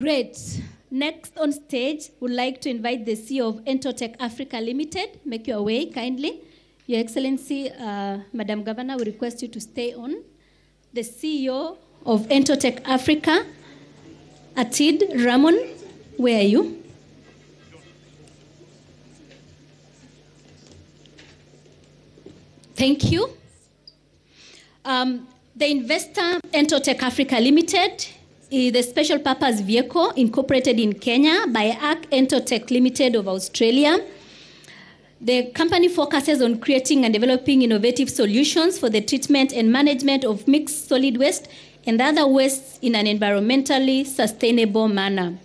Great. Next on stage, would like to invite the CEO of Entotech Africa Limited. Make your way kindly. Your Excellency, Madam Governor, we request you to stay on. The CEO of Entotech Africa, Atid Ramon, where are you? Thank you. The investor, Entotech Africa Limited, is a special purpose vehicle incorporated in Kenya by ARC Entotech Limited of Australia. The company focuses on creating and developing innovative solutions for the treatment and management of mixed solid waste and other wastes in an environmentally sustainable manner.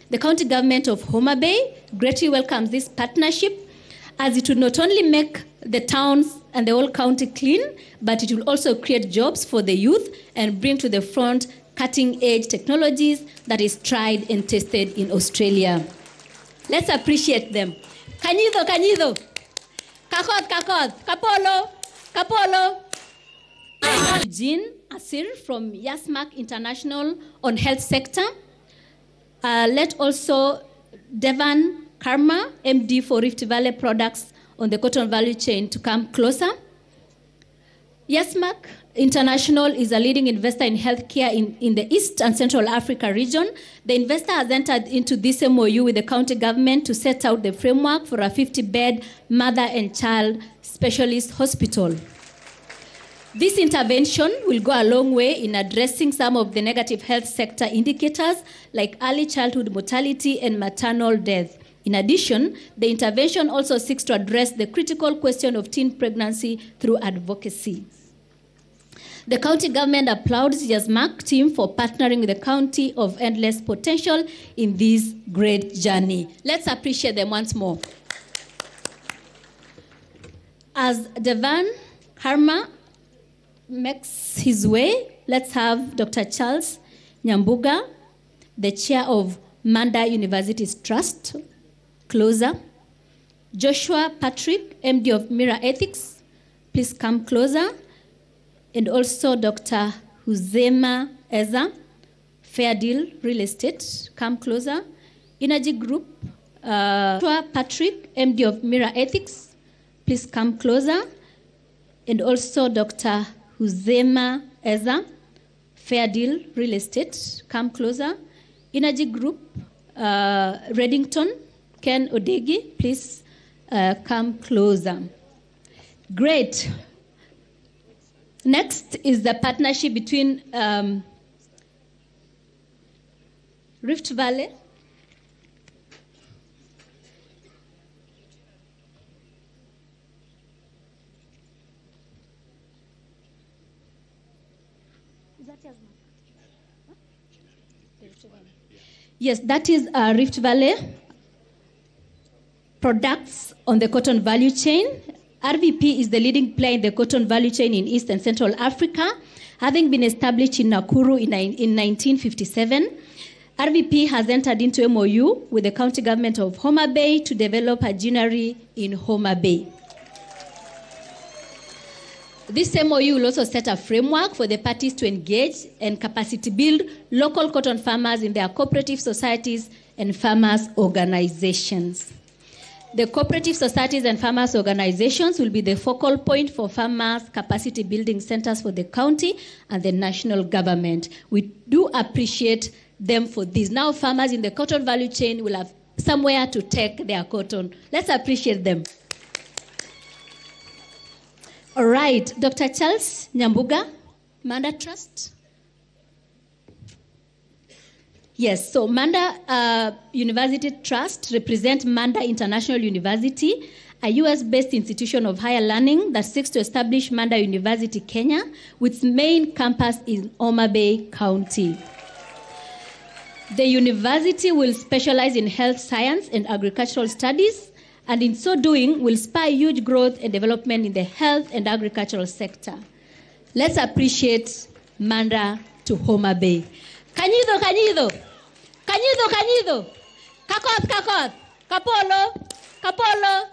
The county government of Homa Bay greatly welcomes this partnership, as it will not only make the towns and the whole county clean, but it will also create jobs for the youth and bring to the front cutting-edge technologies that is tried and tested in Australia. Let's appreciate them. Kanyido. Kakod. Kapolo. Jean Asir from Yasmak International on health sector. Let also Devan Karma, MD for Rift Valley Products on the cotton value chain, to come closer. Yasmak International is a leading investor in healthcare in the East and Central Africa region. The investor has entered into this MOU with the county government to set out the framework for a 50-bed mother and child specialist hospital. This intervention will go a long way in addressing some of the negative health sector indicators like early childhood mortality and maternal death. In addition, the intervention also seeks to address the critical question of teen pregnancy through advocacy. The county government applauds Yasmak team for partnering with the county of endless potential in this great journey. Let's appreciate them once more. As Devan Karma makes his way, let's have Dr. Charles Nyambuga, the chair of Manda University's Trust, closer. Joshua Patrick, MD of Mira Ethics, please come closer. And also Dr. Huzema Eza, Fair Deal Real Estate, come closer. Energy Group, Joshua Patrick, MD of Mira Ethics, please come closer. And also Dr. Huzema Eza, Fair Deal Real Estate, come closer. Energy Group, Reddington, Ken Odegi, please come closer. Great. Next is the partnership between Rift Valley Yes, that is Rift Valley products on the cotton value chain. RVP is the leading player in the cotton value chain in East and Central Africa, having been established in Nakuru in 1957. RVP has entered into MOU with the county government of Homa Bay to develop a ginnery in Homa Bay. This MOU will also set a framework for the parties to engage and capacity build local cotton farmers in their cooperative societies and farmers' organizations. The cooperative societies and farmers' organizations will be the focal point for farmers' capacity building centers for the county and the national government. We do appreciate them for this. Now farmers in the cotton value chain will have somewhere to take their cotton. Let's appreciate them. All right, Dr. Charles Nyambuga, Manda Trust. Yes, so Manda University Trust represents Manda International University, a US-based institution of higher learning that seeks to establish Manda University, Kenya, with its main campus in Homa Bay County. The university will specialize in health science and agricultural studies, and in so doing will spur huge growth and development in the health and agricultural sector. Let's appreciate Manda to Homa Bay. Kanyido. Kakod. Kapolo.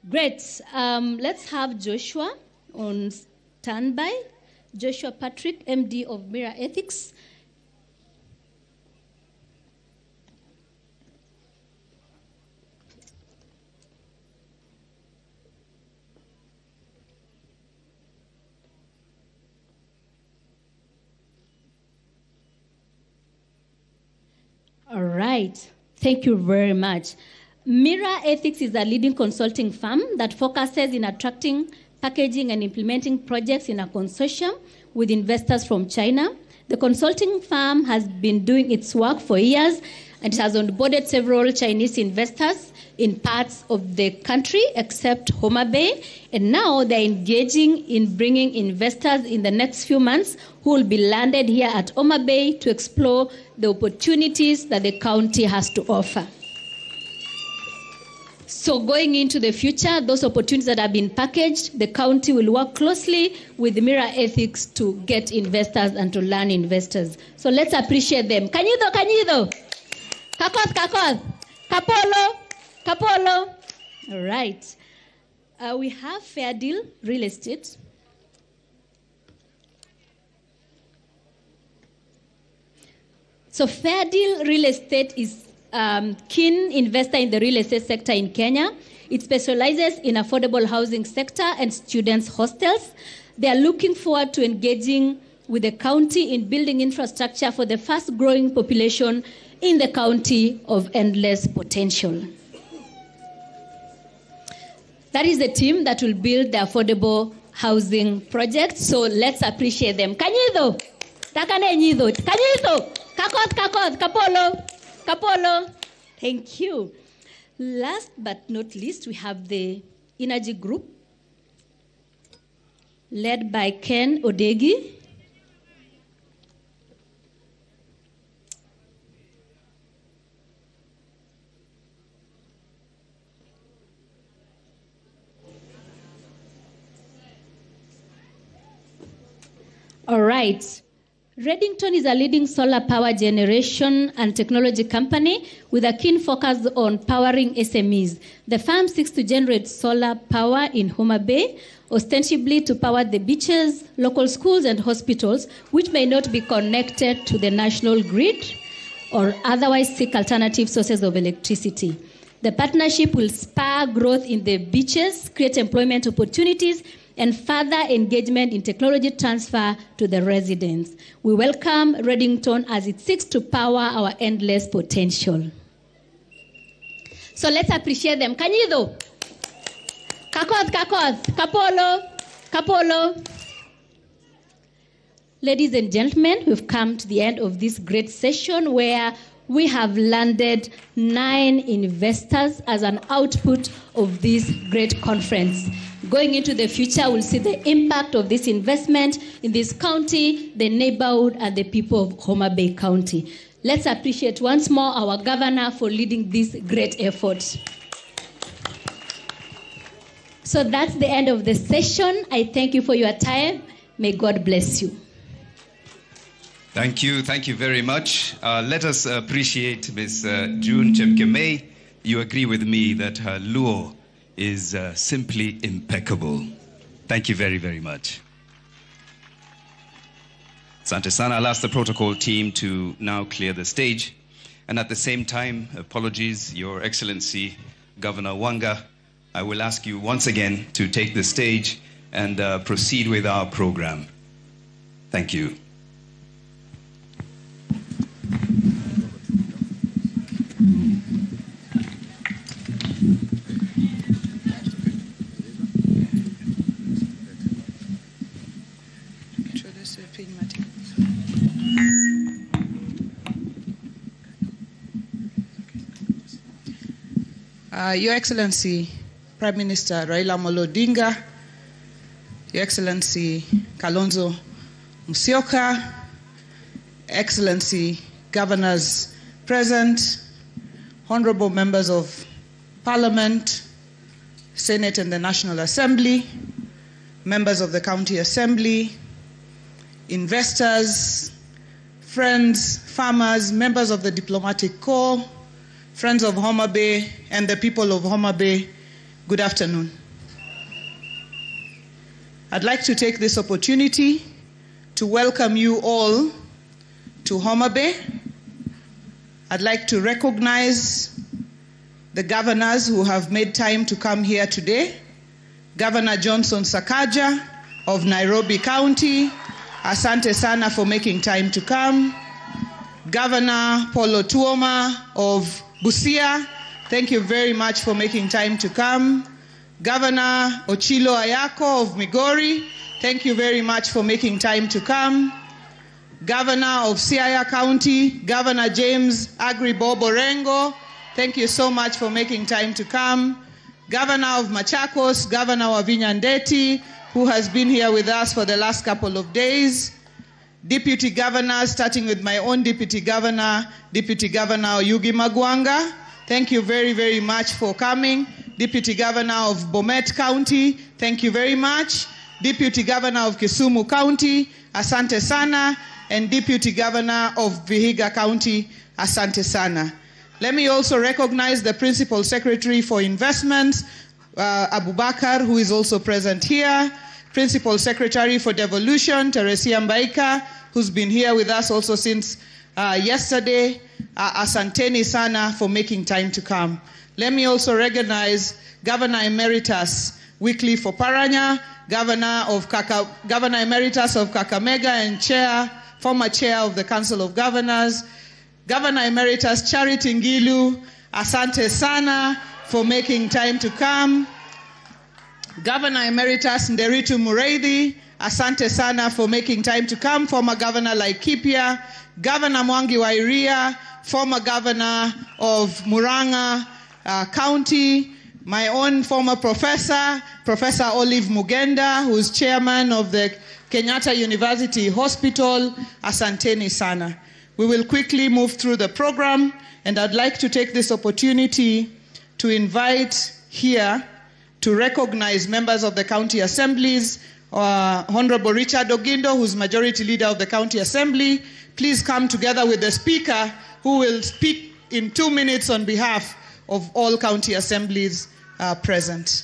Great. Let's have Joshua on standby. Joshua Patrick, MD of Mira Ethics. right. Thank you very much. Mira Ethics is a leading consulting firm that focuses in attracting, packaging, and implementing projects in a consortium with investors from China. The consulting firm has been doing its work for years and has onboarded several Chinese investors in parts of the country except Homa Bay. And now they're engaging in bringing investors in the next few months who will be landed here at Homa Bay to explore the opportunities that the county has to offer. So going into the future, those opportunities that have been packaged, the county will work closely with Mira Ethics to get investors and to learn investors. So let's appreciate them. Kanyido. Kakoth. Kapolo. All right. We have Fair Deal Real Estate. So Fair Deal Real Estate is keen investor in the real estate sector in Kenya. It specializes in affordable housing sector and students' hostels. They are looking forward to engaging with the county in building infrastructure for the fast-growing population in the county of endless potential. That is the team that will build the affordable housing project. So let's appreciate them. Kanyido. Takane nyido. Kanyido. Kakoth. Kapolo. Thank you. Last but not least, we have the Energy Group, led by Ken Odegi. All right. Redington is a leading solar power generation and technology company with a keen focus on powering SMEs. The firm seeks to generate solar power in Homa Bay, ostensibly to power the beaches, local schools, and hospitals, which may not be connected to the national grid or otherwise seek alternative sources of electricity. The partnership will spur growth in the beaches, create employment opportunities, and further engagement in technology transfer to the residents. We welcome Redington as it seeks to power our endless potential. So let's appreciate them. Kanyido. Kakoth. Kapolo. Ladies and gentlemen, we've come to the end of this great session where we have landed 9 investors as an output of this great conference. Going into the future, we'll see the impact of this investment in this county, the neighborhood, and the people of Homa Bay County. Let's appreciate once more our governor for leading this great effort. So that's the end of the session. I thank you for your time. May God bless you. Thank you very much. Let us appreciate Ms. June Chemkemei. You agree with me that her Luo is simply impeccable. Thank you very, very much. Asante sana. I'll ask the protocol team to now clear the stage. And at the same time, apologies, Your Excellency, Governor Wanga, I will ask you once again to take the stage and proceed with our program. Thank you. Your Excellency, Prime Minister Raila Amolo Odinga, Your Excellency Kalonzo Musyoka, Excellency Governors present, Honorable Members of Parliament, Senate and the National Assembly, Members of the County Assembly, investors, friends, farmers, members of the Diplomatic Corps, friends of Homa Bay, and the people of Homa Bay, good afternoon. I'd like to take this opportunity to welcome you all to Homa Bay. I'd like to recognize the governors who have made time to come here today. Governor Johnson Sakaja of Nairobi County, asante sana for making time to come. Governor Polo Tuoma of Busia, thank you very much for making time to come. Governor Ochilo Ayako of Migori, thank you very much for making time to come. Governor of Siaya County, Governor James Agribo Borengo, thank you so much for making time to come. Governor of Machakos, Governor Wavinya Ndeti, who has been here with us for the last couple of days. Deputy governors, starting with my own Deputy Governor Oyugi Magwanga, thank you very, very much for coming. Deputy Governor of Bomet County, thank you very much. Deputy Governor of Kisumu County, asante sana. And Deputy Governor of Vihiga County, asante sana. Let me also recognize the Principal Secretary for Investments, Abubakar, who is also present here. Principal Secretary for Devolution, Teresia Mbaika, who's been here with us also since yesterday. Asanteni sana for making time to come. Let me also recognize Governor Emeritus Wycliffe Oparanya, Governor Emeritus of Kakamega and former chair of the Council of Governors. Governor Emeritus Charity Ngilu, asante sana for making time to come. Governor Emeritus Nderitu Mureithi, asante sana for making time to come. Former Governor Laikipia, Governor Mwangi Wairia, former Governor of Murang'a County, my own former professor, Professor Olive Mugenda, who is chairman of the Kenyatta University Hospital, asanteni sana. We will quickly move through the program, and I'd like to take this opportunity to invite here to recognize members of the county assemblies. Honorable Richard Ogindo, who's Majority Leader of the County Assembly, please come together with the Speaker, who will speak in 2 minutes on behalf of all county assemblies present.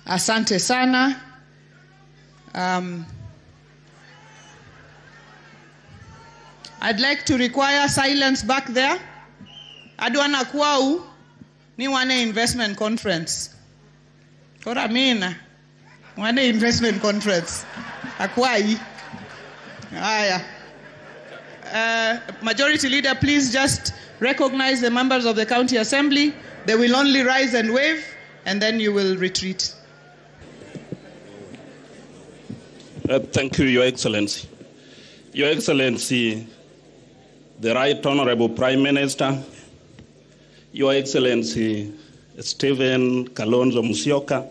Asante sana. I'd like to require silence back there. Adwana kwau ni wane investment conference. Kora mina wane investment conference. Akwai. Aya. Majority Leader, please just recognize the members of the County Assembly. They will only rise and wave, and then you will retreat. Thank you, Your Excellency. Your Excellency, the Right Honorable Prime Minister, Your Excellency Stephen Kalonzo Musyoka,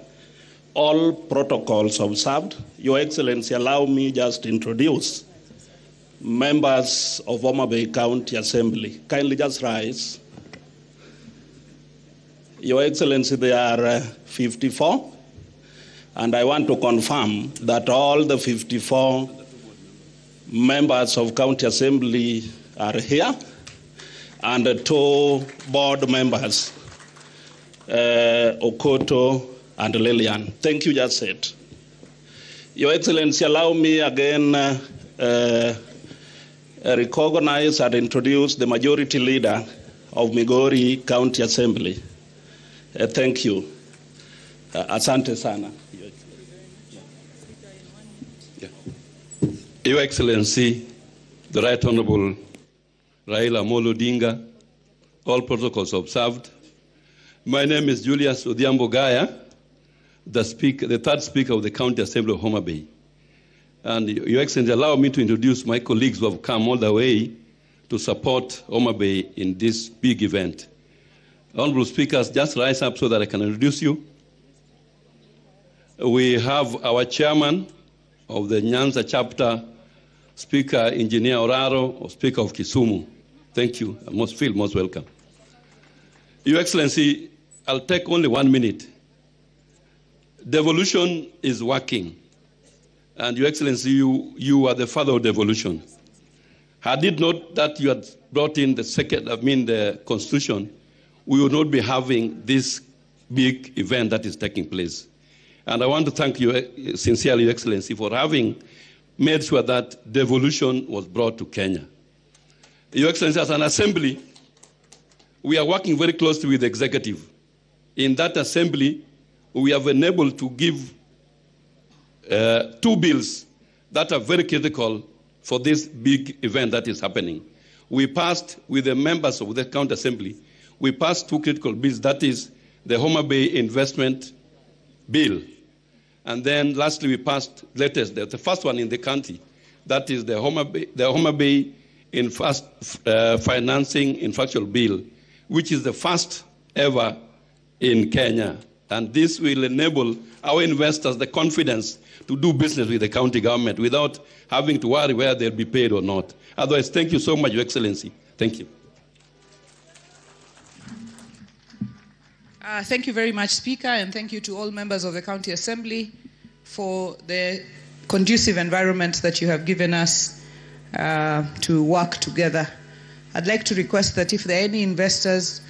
all protocols observed. Your Excellency, allow me just to introduce members of Homa Bay County Assembly. Kindly just rise. Your Excellency, there are 54, and I want to confirm that all the 54 members of County Assembly are here, and 2 board members, Okoto and Lillian. Thank you, just said. Your Excellency, allow me again recognize and introduce the Majority Leader of Migori County Assembly. Thank you. Asante sana. Your Excellency, the Right Honorable Raila Amolo Odinga, all protocols observed. My name is Julius Odhiambo Gaya, the third Speaker of the County Assembly of Homa Bay. And Your Excellency, allow me to introduce my colleagues who have come all the way to support Homa Bay in this big event. Honorable Speakers, just rise up so that I can introduce you. We have our chairman of the Nyanza chapter, Speaker Engineer Oraro, or Speaker of Kisumu. Thank you. I feel most welcome. Your Excellency, I'll take only 1 minute. Devolution is working. And Your Excellency, you are the father of devolution. Had it not that you had brought in the Constitution, we would not be having this big event that is taking place. And I want to thank you sincerely, Your Excellency, for having made sure that devolution was brought to Kenya. Your Excellency, as an assembly, we are working very closely with the executive. In that assembly, we have been able to give 2 bills that are very critical for this big event that is happening. We passed, with the members of the County Assembly, we passed 2 critical bills, that is the Homa Bay Investment Bill. And then lastly, we passed latest, the first one in the country, that is the Homa Bay Financing Infrastructure Bill, which is the first ever in Kenya. And this will enable our investors the confidence to do business with the county government without having to worry whether they'll be paid or not. Otherwise, thank you so much, Your Excellency. Thank you. Thank you very much, Speaker, and thank you to all members of the County Assembly for the conducive environment that you have given us to work together. I'd like to request that if there are any investors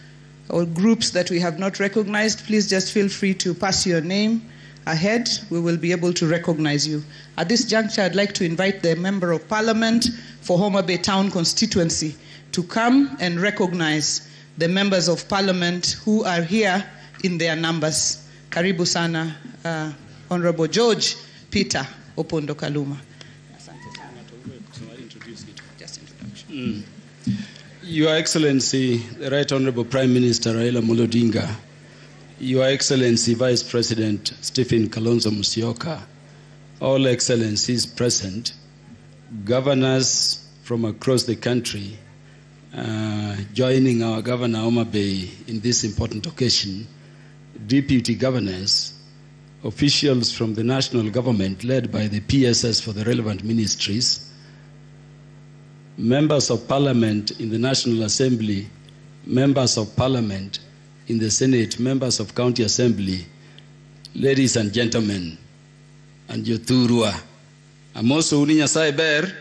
or groups that we have not recognized, please just feel free to pass your name ahead. We will be able to recognize you. At this juncture, I'd like to invite the Member of Parliament for Homa Bay Town constituency to come and recognize the members of Parliament who are here in their numbers. Karibu sana, Honorable George Peter Opondo Kaluma. Your Excellency, the Right Honorable Prime Minister Raila Odinga, Your Excellency Vice President Stephen Kalonzo Musyoka, all excellencies present, governors from across the country, joining our Governor Homa Bay in this important occasion, deputy governors, officials from the national government led by the PSS for the relevant ministries, members of parliament in the National Assembly, members of parliament in the Senate, members of County Assembly, ladies and gentlemen, and Yoturua. Amoso Uninya Saiber.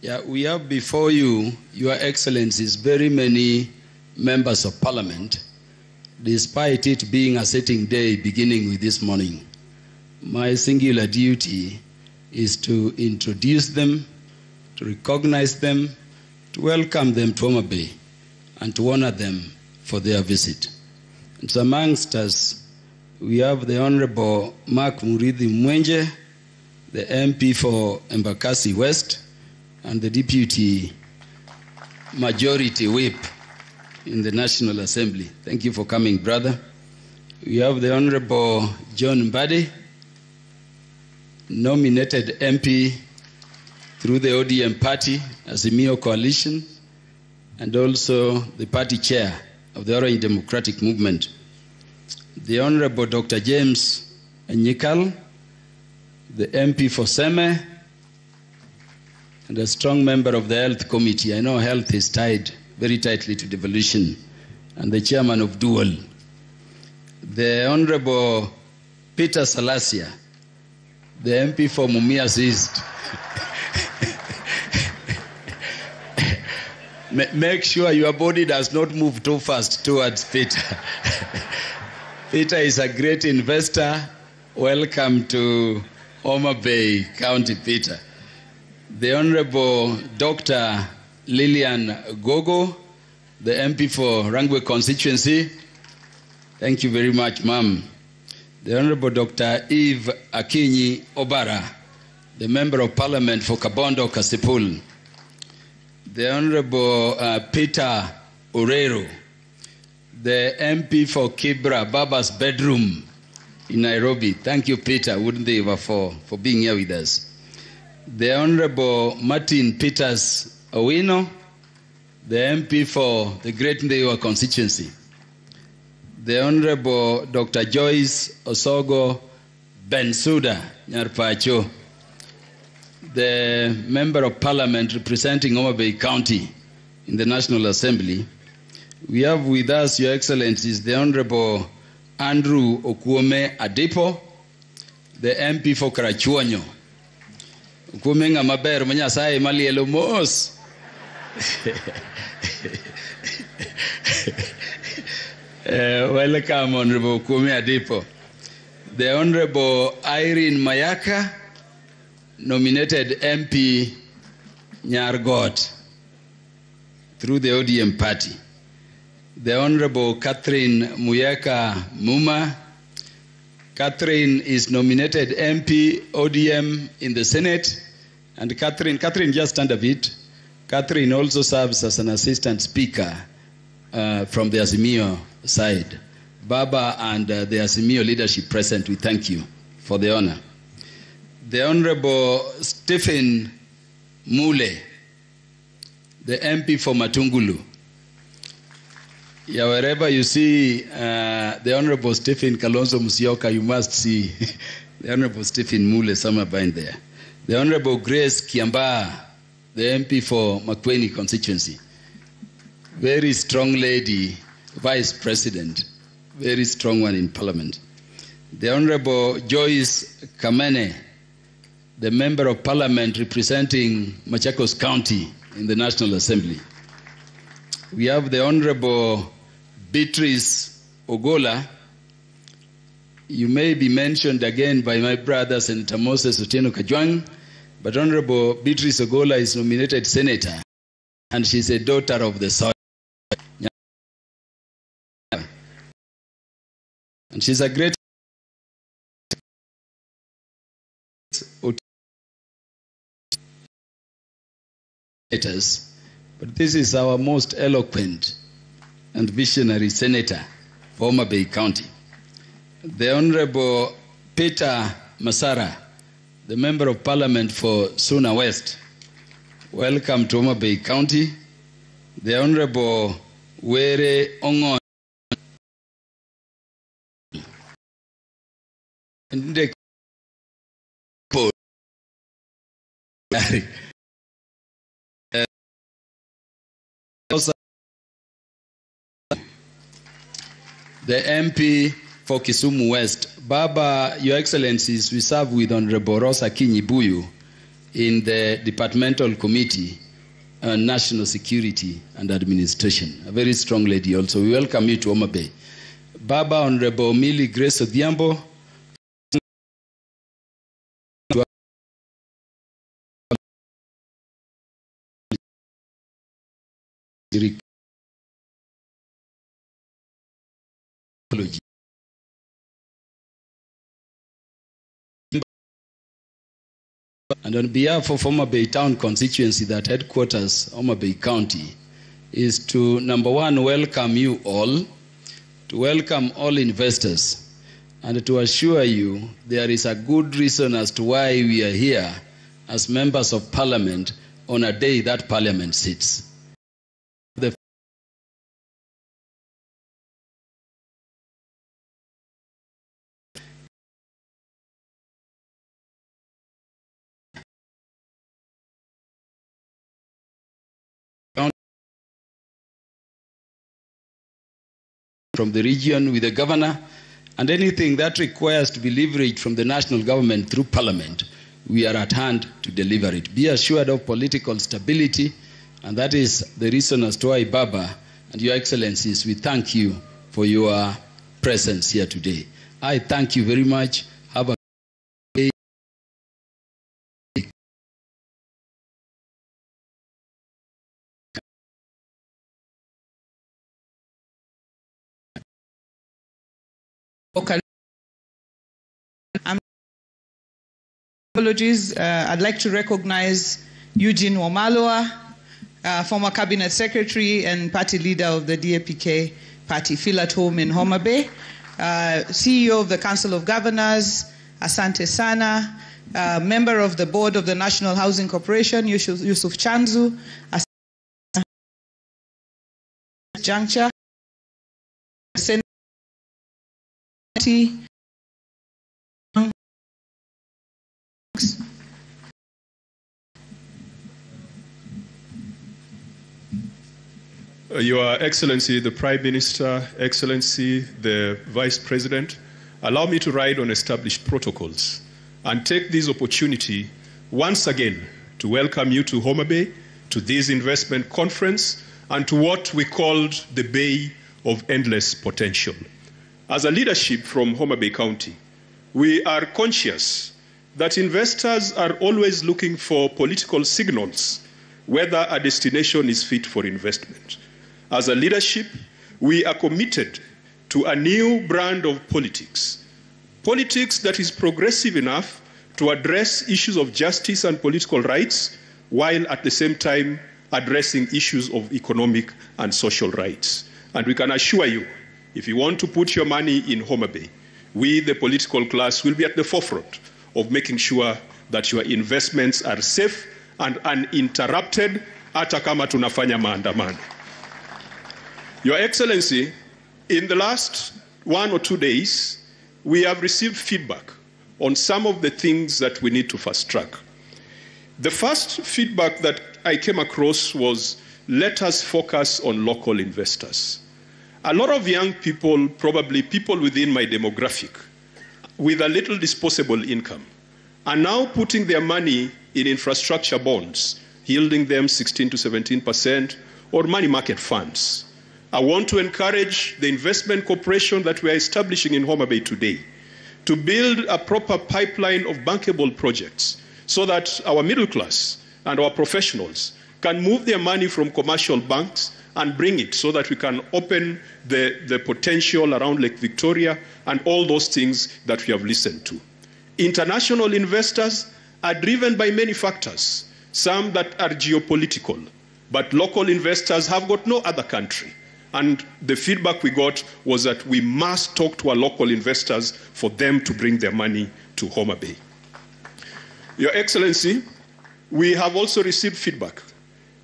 Yeah, we have before you, Your Excellencies, very many members of parliament, despite it being a sitting day beginning with this morning. My singular duty is to introduce them, to recognize them, to welcome them to Homa Bay, and to honor them for their visit. And amongst us, we have the Honorable Mark Murithi Mwenje, the MP for Embakasi West, and the Deputy Majority Whip in the National Assembly. Thank you for coming, brother. We have the Honorable John Mbadi, nominated MP through the ODM party, Azimio Coalition, and also the party chair of the Orange Democratic Movement. The Honorable Dr. James Enyikal, the MP for Seme, and a strong member of the Health Committee. I know health is tied very tightly to devolution, and the chairman of Dual. The Honorable Peter Salasia, the MP for Mumias East. Make sure your body does not move too fast towards Peter. Peter is a great investor. Welcome to Homa Bay County, Peter. The Honorable Dr. Lillian Gogo, the MP for Rangwe constituency. Thank you very much, ma'am. The Honorable Dr. Eve Akinyi Obara, the Member of Parliament for Kabondo Kasipul. The Honorable Peter Orero, the MP for Kibra, Baba's Bedroom in Nairobi. Thank you, Peter, wouldn't they ever for being here with us. The Honorable Martin Peters Owino, the MP for the Great Ndewa constituency. The Honorable Dr. Joyce Osogo Bensuda, Nyarpacho, the Member of Parliament representing Homa Bay County in the National Assembly. We have with us, Your Excellencies, the Honorable Andrew Okuome Adepo, the MP for Karachuonyo. Okuome ngamaber manyasai malielo mos. Welcome, Honorable Okuome Adepo. The Honorable Irene Mayaka, nominated MP Nyargot through the ODM party. The Honorable Catherine Muyeka Muma. Catherine is nominated MP ODM in the Senate And Catherine, just stand a bit. Catherine also serves as an assistant speaker from the Azimio side. Baba and the Azimio leadership present, we thank you for the honor. The Honorable Stephen Mule, the MP for Matungulu. Yeah, wherever you see the Honorable Stephen Kalonzo Musyoka, you must see the Honorable Stephen Mule somewhere behind there. The Honorable Grace Kiamba, the MP for Makueni constituency. Very strong lady, Vice President, very strong one in Parliament. The Honorable Joyce Kamene, the Member of Parliament representing Machakos County in the National Assembly. We have the Honorable Beatrice Ogola. You may be mentioned again by my brother, Senator Moses Otieno Kajwang, but Honorable Beatrice Ogola is nominated Senator, and she's a daughter of the soil. And she's a great but this is our most eloquent and visionary senator for Homa Bay County. The Honorable Peter Masara, the Member of Parliament for Suna West. Welcome to Homa Bay County. The Honorable Were Ongon, the MP for Kisumu West. Baba, Your Excellencies, we serve with Honorable Rosa Kinyibuyu in the Departmental Committee on National Security and Administration. A very strong lady also. We welcome you to Homa Bay. Baba, Honorable Millie Grace Odhiambo, and on behalf of Homa Bay Town constituency, that headquarters Homa Bay County, is to, number one, welcome you all, to welcome all investors, and to assure you there is a good reason as to why we are here as members of Parliament on a day that Parliament sits. From the region with the governor, and anything that requires to be leveraged from the national government through Parliament, we are at hand to deliver it. Be assured of political stability, and that is the reason as to why, Baba and Your Excellencies, we thank you for your presence here today. I thank you very much. Have a day. Okay. Apologies. I'd like to recognize Eugene Wamalwa, former cabinet secretary and party leader of the DAPK party, feel at home in Homa Bay. CEO of the Council of Governors, Asante Sana, member of the board of the National Housing Corporation, Yusuf Chanzu, Juncture, Senate. Your Excellency, the Prime Minister, Excellency, the Vice President, allow me to ride on established protocols and take this opportunity once again to welcome you to Homa Bay, to this investment conference, and to what we called the Bay of Endless Potential. As a leadership from Homa Bay County, we are conscious that investors are always looking for political signals whether a destination is fit for investment. As a leadership, we are committed to a new brand of politics, politics that is progressive enough to address issues of justice and political rights, while at the same time addressing issues of economic and social rights. And we can assure you, if you want to put your money in Homa Bay, we, the political class, will be at the forefront of making sure that your investments are safe and uninterrupted, hata kama tunafanya maandamano. Your Excellency, in the last 1 or 2 days, we have received feedback on some of the things that we need to fast track. The first feedback that I came across was, let us focus on local investors. A lot of young people, probably people within my demographic, with a little disposable income, are now putting their money in infrastructure bonds, yielding them 16 to 17%, or money market funds. I want to encourage the investment corporation that we are establishing in Homa Bay today to build a proper pipeline of bankable projects so that our middle class and our professionals can move their money from commercial banks and bring it so that we can open the potential around Lake Victoria and all those things that we have listened to. International investors are driven by many factors, some that are geopolitical, but local investors have got no other country. And the feedback we got was that we must talk to our local investors for them to bring their money to Homa Bay. Your Excellency, we have also received feedback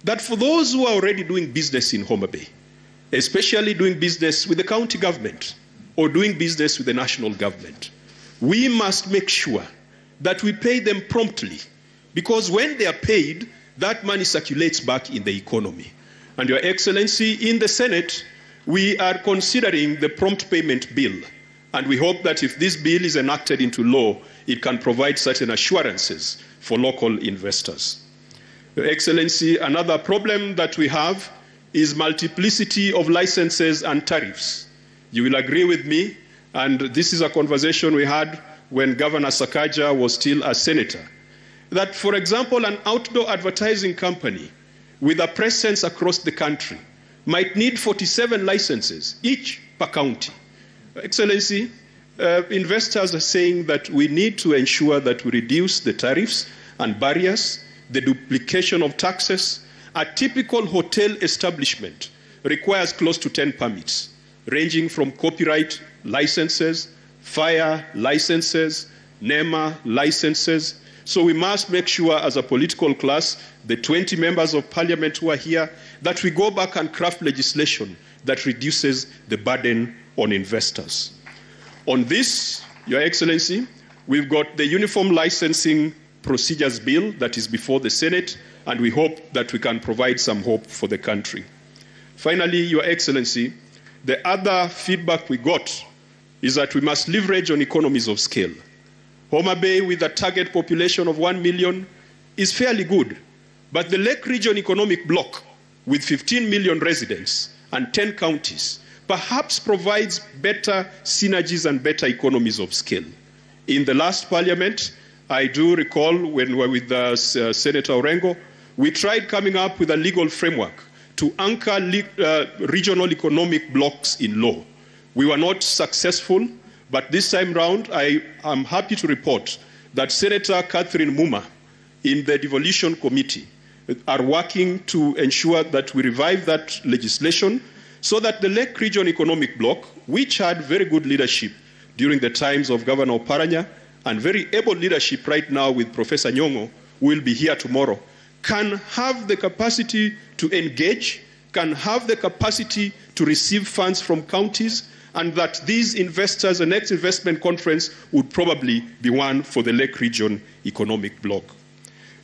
that for those who are already doing business in Homa Bay, especially doing business with the county government or doing business with the national government, we must make sure that we pay them promptly, because when they are paid, that money circulates back in the economy. And Your Excellency, in the Senate, we are considering the prompt payment bill, and we hope that if this bill is enacted into law, it can provide certain assurances for local investors. Your Excellency, another problem that we have is multiplicity of licenses and tariffs. You will agree with me, and this is a conversation we had when Governor Sakaja was still a senator, that, for example, an outdoor advertising company with a presence across the country might need 47 licenses, each per county. Excellency, investors are saying that we need to ensure that we reduce the tariffs and barriers, the duplication of taxes. A typical hotel establishment requires close to 10 permits, ranging from copyright licenses, fire licenses, NEMA licenses. So we must make sure as a political class, the 20 members of parliament who are here, that we go back and craft legislation that reduces the burden on investors. On this, Your Excellency, we've got the Uniform Licensing Procedures Bill that is before the Senate, and we hope that we can provide some hope for the country. Finally, Your Excellency, the other feedback we got is that we must leverage on economies of scale. Homa Bay, with a target population of 1 million, is fairly good. But the Lake Region Economic Bloc, with 15 million residents and 10 counties, perhaps provides better synergies and better economies of scale. In the last parliament, I do recall when we were with Senator Orengo, we tried coming up with a legal framework to anchor regional economic blocks in law. We were not successful. But this time round, I am happy to report that Senator Catherine Homa in the Devolution Committee are working to ensure that we revive that legislation so that the Lake Region Economic Bloc, which had very good leadership during the times of Governor Oparanya and very able leadership right now with Professor Nyong'o, who will be here tomorrow, can have the capacity to engage, can have the capacity to receive funds from counties, and that these investors, the next investment conference would probably be one for the Lake Region Economic Bloc.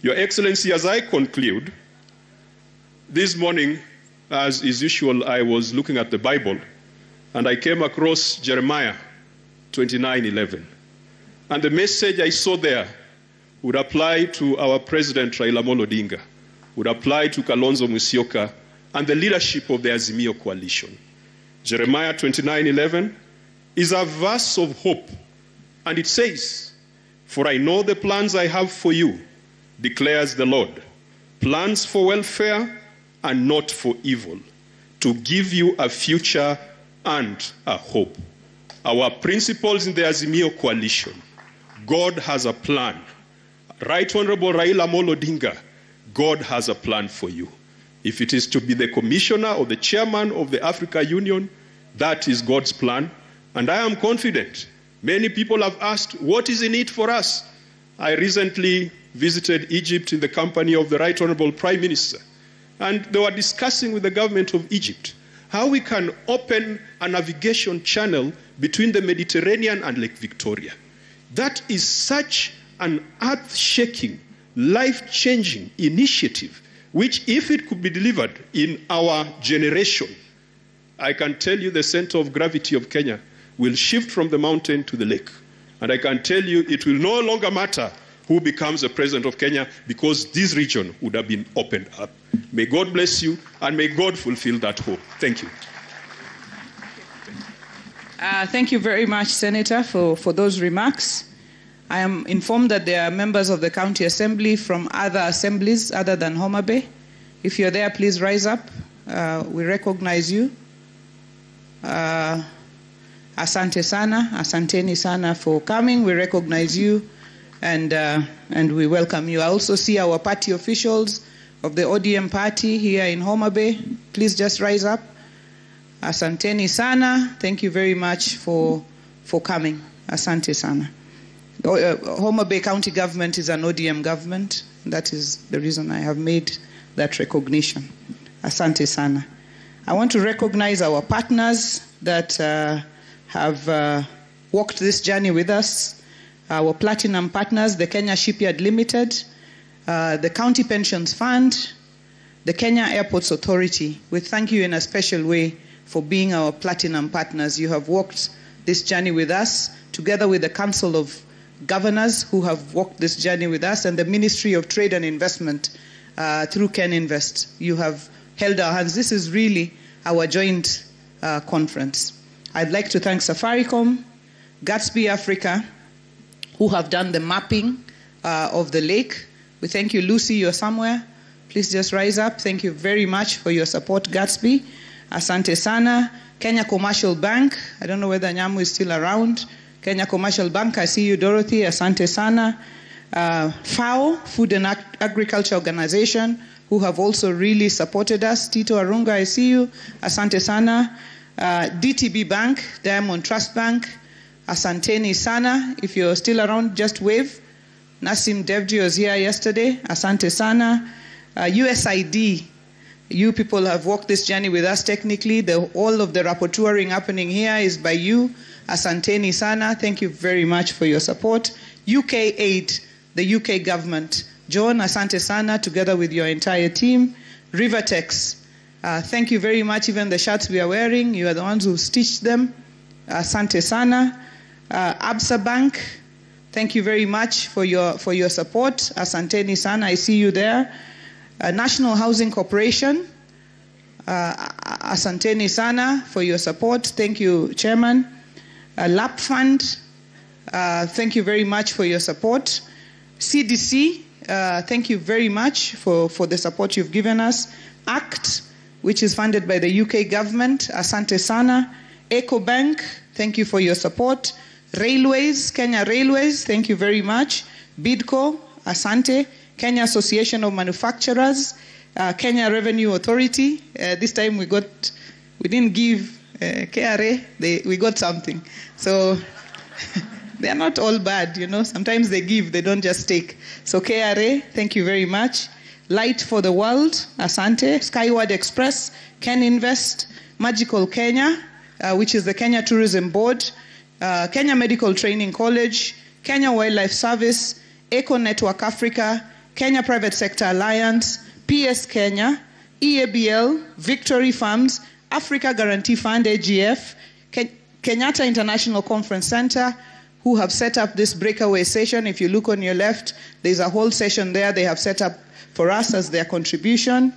Your Excellency, as I conclude, this morning, as is usual, I was looking at the Bible, and I came across Jeremiah 29:11. And the message I saw there would apply to our President Raila Amolo Odinga, would apply to Kalonzo Musyoka, and the leadership of the Azimio coalition. Jeremiah 29:11 is a verse of hope, and it says, "For I know the plans I have for you, declares the Lord, plans for welfare and not for evil, to give you a future and a hope." Our principles in the Azimio coalition, God has a plan. Right Honorable Raila Amolo Odinga, God has a plan for you. If it is to be the commissioner or the chairman of the Africa Union, that is God's plan. And I am confident. Many people have asked, what is in it for us? I recently visited Egypt in the company of the Right Honorable Prime Minister. And they were discussing with the government of Egypt how we can open a navigation channel between the Mediterranean and Lake Victoria. That is such an earth-shaking, life-changing initiative, which if it could be delivered in our generation, I can tell you the center of gravity of Kenya will shift from the mountain to the lake. And I can tell you it will no longer matter who becomes the president of Kenya, because this region would have been opened up. May God bless you, and may God fulfill that hope. Thank you. Thank you very much, Senator, for those remarks. I am informed that there are members of the County Assembly from other assemblies other than Homa Bay. If you're there, please rise up. We recognize you. Asante sana, asanteni sana for coming. We recognize you, and we welcome you. I also see our party officials of the ODM party here in Homa Bay. Please just rise up. Asanteni sana. Thank you very much for coming. Asante sana. Homa Bay County government is an ODM government. That is the reason I have made that recognition. Asante sana. I want to recognize our partners that have walked this journey with us. Our platinum partners, the Kenya Shipyard Limited, the County Pensions Fund, the Kenya Airports Authority. We thank you in a special way for being our platinum partners. You have walked this journey with us, together with the Council of Governors who have walked this journey with us, and the Ministry of Trade and Investment through Ken Invest. You have held our hands. This is really our joint conference. I'd like to thank Safaricom, Gatsby Africa, who have done the mapping of the lake. We thank you. Lucy, you're somewhere. Please just rise up. Thank you very much for your support, Gatsby. Asante sana. Kenya Commercial Bank. I don't know whether Nyamu is still around. Kenya Commercial Bank, I see you, Dorothy. Asante sana. FAO, Food and Agriculture Organization, who have also really supported us. Tito Arunga, I see you. Asante sana. DTB Bank, Diamond Trust Bank. Asanteni sana. If you're still around, just wave. Nasim Devji was here yesterday. Asante sana. USID, you people have walked this journey with us technically. All of the rapporteuring happening here is by you. Asanteni sana. Thank you very much for your support. UK Aid, the UK government. John, asante sana, together with your entire team. Rivertex, thank you very much. Even the shirts we are wearing, you are the ones who stitched them. Asante sana. Absa Bank, thank you very much for your support. Asanteni sana, I see you there. National Housing Corporation, asanteni sana for your support. Thank you, Chairman. LAP Fund, thank you very much for your support. CDC, thank you very much for the support you've given us. ACT, which is funded by the UK government, asante sana. EcoBank, thank you for your support. Railways, Kenya Railways, thank you very much. BIDCO, asante. Kenya Association of Manufacturers, Kenya Revenue Authority. This time we didn't give KRA, we got something. So they're not all bad, you know. Sometimes they give, they don't just take. So KRA, thank you very much. Light for the World, asante. Skyward Express, Ken Invest, Magical Kenya, which is the Kenya Tourism Board, Kenya Medical Training College, Kenya Wildlife Service, Eco Network Africa, Kenya Private Sector Alliance, PS Kenya, EABL, Victory Farms, Africa Guarantee Fund, AGF, Kenyatta International Conference Center, who have set up this breakaway session. If you look on your left, there's a whole session there they have set up for us as their contribution.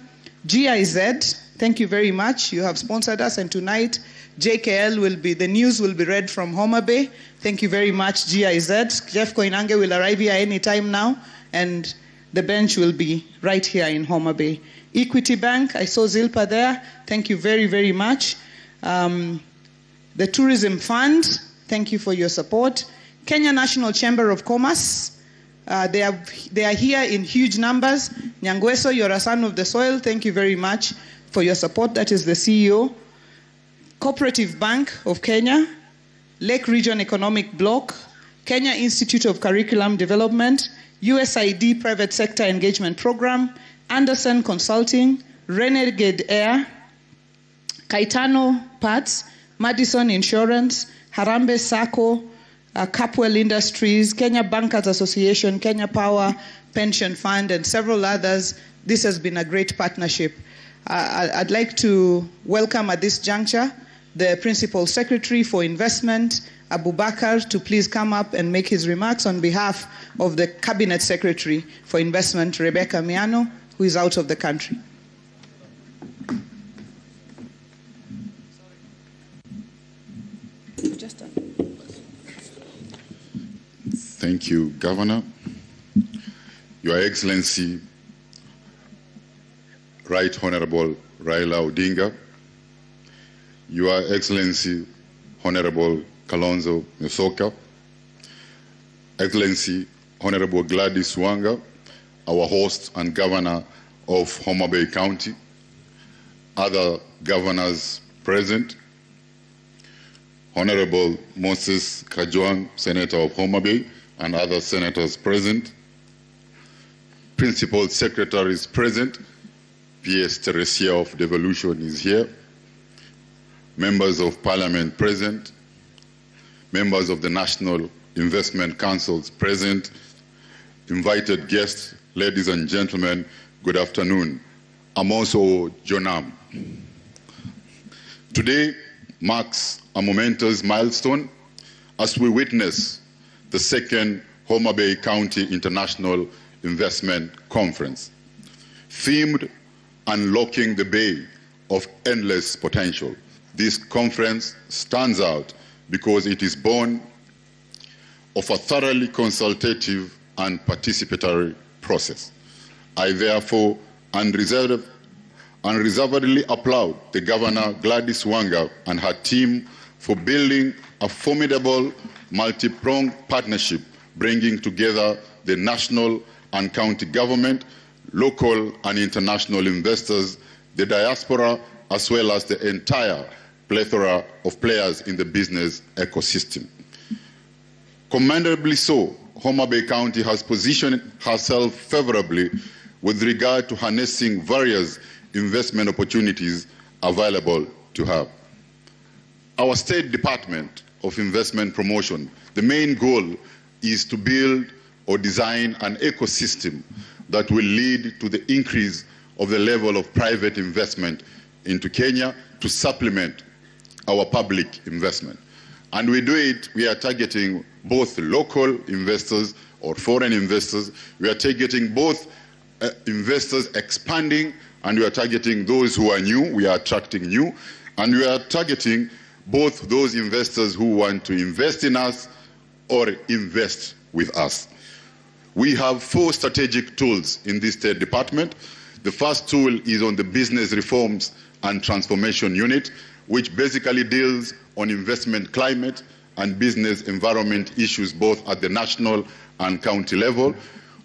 GIZ, thank you very much. You have sponsored us, and tonight JKL the news will be read from Homa Bay. Thank you very much, GIZ. Jeff Koinange will arrive here any time now, and the bench will be right here in Homa Bay. Equity Bank, I saw Zilpa there. Thank you very, very much. The Tourism Fund, thank you for your support. Kenya National Chamber of Commerce. They are here in huge numbers. Nyangweso, you're a son of the soil. Thank you very much for your support. That is the CEO. Cooperative Bank of Kenya, Lake Region Economic Bloc, Kenya Institute of Curriculum Development, USAID Private Sector Engagement Program, Anderson Consulting, Renegade Air, Kaitano Parts, Madison Insurance, Harambe Sacco, Capwell Industries, Kenya Bankers Association, Kenya Power Pension Fund, and several others. This has been a great partnership. I'd like to welcome at this juncture the Principal Secretary for Investment, Abu Bakar, to please come up and make his remarks on behalf of the Cabinet Secretary for Investment, Rebecca Miano, who is out of the country. Thank you, Governor. Your Excellency, Right Honorable Raila Odinga, Your Excellency, Honorable Kalonzo Musyoka, Excellency, Honorable Gladys Wanga, our host and Governor of Homa Bay County, other governors present, Honorable Moses Kajwang, Senator of Homa Bay, and other senators present, Principal Secretaries present, PS Teresia of Devolution is here, members of Parliament present, members of the National Investment Councils present, invited guests, ladies and gentlemen, good afternoon. I'm also Jonam. Today marks a momentous milestone as we witness the second Homa Bay County International Investment Conference, themed Unlocking the Bay of Endless Potential. This conference stands out because it is born of a thoroughly consultative and participatory process. I therefore unreservedly applaud the Governor Gladys Wanga and her team for building a formidable multi-pronged partnership bringing together the national and county government, local and international investors, the diaspora, as well as the entire plethora of players in the business ecosystem. Commendably so, Homa Bay County has positioned herself favorably with regard to harnessing various investment opportunities available to her. Our State Department of Investment Promotion, the main goal is to build or design an ecosystem that will lead to the increase of the level of private investment into Kenya to supplement our public investment. And we do it, we are targeting both local investors or foreign investors. We are targeting both investors expanding, and we are targeting those who are new, we are attracting new, and we are targeting both those investors who want to invest in us or invest with us. We have 4 strategic tools in this State Department. The first tool is on the Business Reforms and Transformation Unit, which basically deals on investment climate and business environment issues both at the national and county level.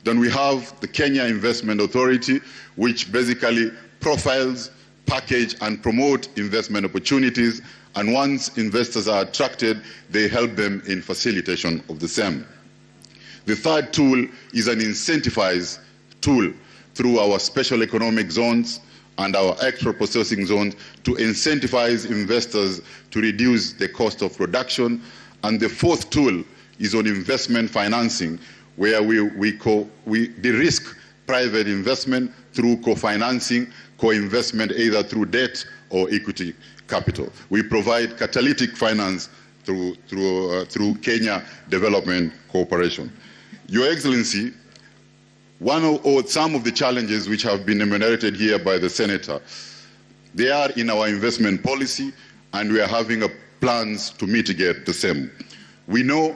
Then we have the Kenya Investment Authority, which basically profiles, package, and promote investment opportunities, and once investors are attracted, they help them in facilitation of the same. The third tool is an incentivized tool through our special economic zones and our extra processing zones to incentivize investors to reduce the cost of production. And the fourth tool is on investment financing, where we de-risk private investment through co-financing, co-investment either through debt or equity capital. We provide catalytic finance through Kenya Development Corporation. Your Excellency, some of the challenges which have been enumerated here by the Senator, they are in our investment policy, and we are having plans to mitigate the same. We know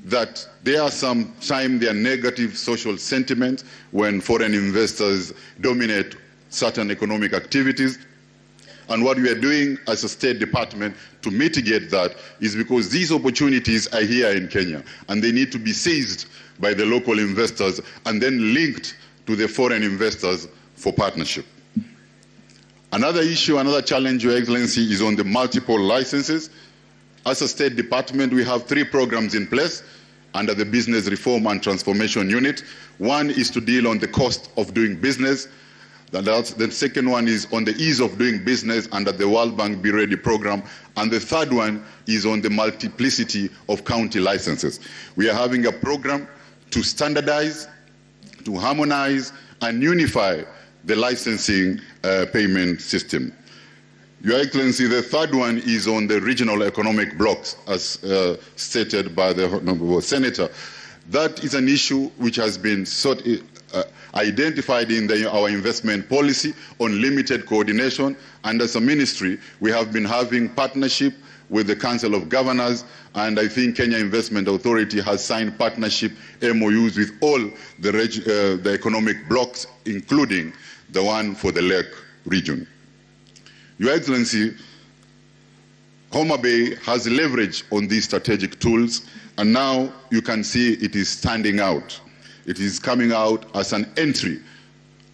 that there are sometimes there are negative social sentiments when foreign investors dominate certain economic activities, And what we are doing as a State Department to mitigate that is because these opportunities are here in Kenya and they need to be seized by the local investors and then linked to the foreign investors for partnership. Another issue, another challenge, Your Excellency, is on the multiple licenses. As a State Department, we have 3 programs in place under the Business Reform and Transformation Unit. One is to deal on the cost of doing business. The second one is on the ease of doing business under the World Bank Be Ready program. And the third one is on the multiplicity of county licenses. We are having a program to standardize, to harmonize, and unify the licensing payment system. Your Excellency, the third one is on the regional economic blocks, as stated by the Honourable Senator. That is an issue which has been identified in our investment policy on limited coordination, and as a ministry, we have been having partnership with the Council of Governors, and I think Kenya Investment Authority has signed partnership MOUs with all the economic blocks, including the one for the Lake region. Your Excellency, Homa Bay has leverage on these strategic tools, and now you can see it is standing out. It is coming out as an entry,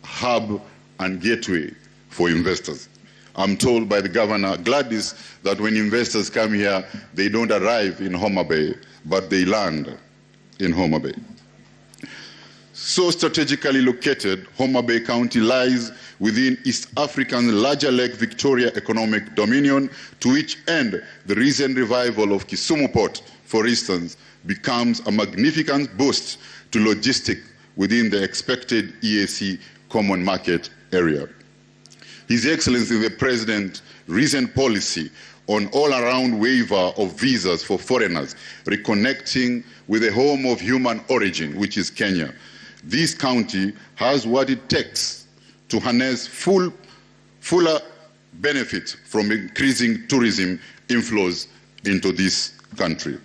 hub, and gateway for investors. I'm told by the Governor Gladys that when investors come here, they don't arrive in Homa Bay, but they land in Homa Bay. So strategically located, Homa Bay County lies within East Africa's larger Lake Victoria economic dominion, to which end the recent revival of Kisumu Port, for instance, becomes a magnificent boost to logistics within the expected EAC common market area. His Excellency the President's recent policy on all-around waiver of visas for foreigners, reconnecting with the home of human origin, which is Kenya. This county has what it takes to harness fuller benefit from increasing tourism inflows into this country.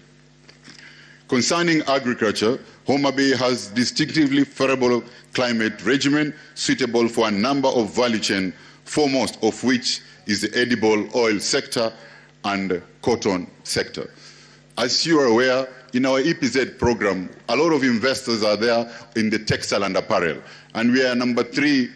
Concerning agriculture, Homa Bay has distinctively favorable climate regimen suitable for a number of value chain, foremost of which is the edible oil sector and cotton sector. As you are aware, in our EPZ program, a lot of investors are there in the textile and apparel, and we are number 3.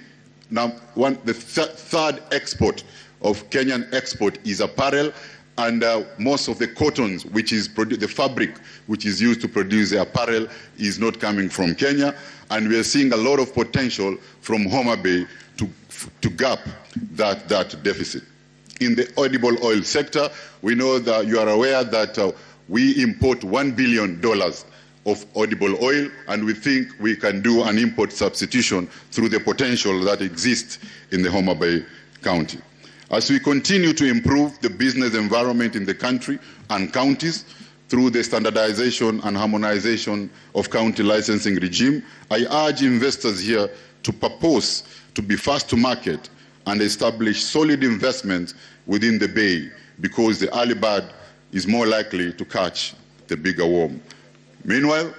Now, the third export of Kenyan export is apparel, and most of the cottons, which is the fabric which is used to produce the apparel, is not coming from Kenya, and we are seeing a lot of potential from Homa Bay to gap that deficit. In the edible oil sector, we know that you are aware that we import $1 billion of edible oil, and we think we can do an import substitution through the potential that exists in the Homa Bay County. As we continue to improve the business environment in the country and counties through the standardization and harmonization of county licensing regime, I urge investors here to propose to be fast to market and establish solid investments within the Bay, because the early bird is more likely to catch the bigger worm. Meanwhile,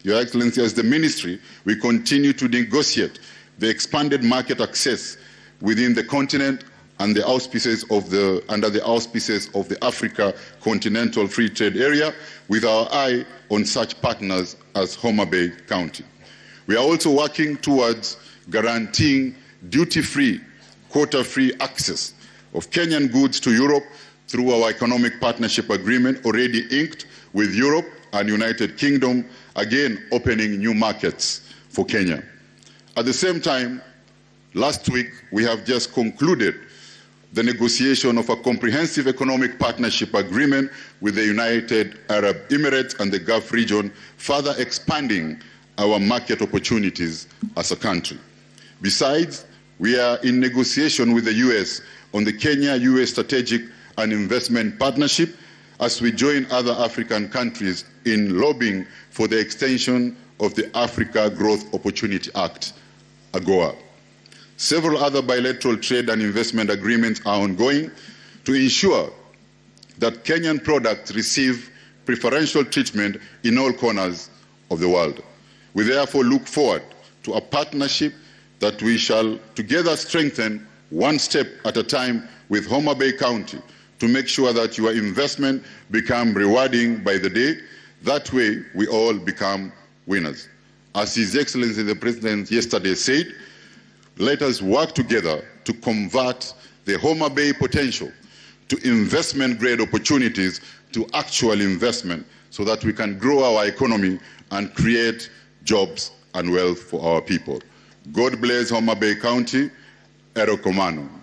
Your Excellency, as the ministry, we continue to negotiate the expanded market access within the continent and the auspices under the auspices of the Africa Continental Free Trade Area, with our eye on such partners as Homa Bay County. We are also working towards guaranteeing duty-free, quota-free access of Kenyan goods to Europe through our economic partnership agreement already inked with Europe and United Kingdom, again opening new markets for Kenya. At the same time, last week we have just concluded the negotiation of a comprehensive economic partnership agreement with the United Arab Emirates and the Gulf region, further expanding our market opportunities as a country. Besides, we are in negotiation with the US on the Kenya-US Strategic and Investment Partnership, as we join other African countries in lobbying for the extension of the Africa Growth Opportunity Act, AGOA. Several other bilateral trade and investment agreements are ongoing to ensure that Kenyan products receive preferential treatment in all corners of the world. We therefore look forward to a partnership that we shall together strengthen one step at a time with Homa Bay County to make sure that your investment become rewarding by the day. That way, we all become winners. As His Excellency the President yesterday said, let us work together to convert the Homa Bay potential to investment-grade opportunities to actual investment so that we can grow our economy and create jobs and wealth for our people. God bless Homa Bay County. Erokomano.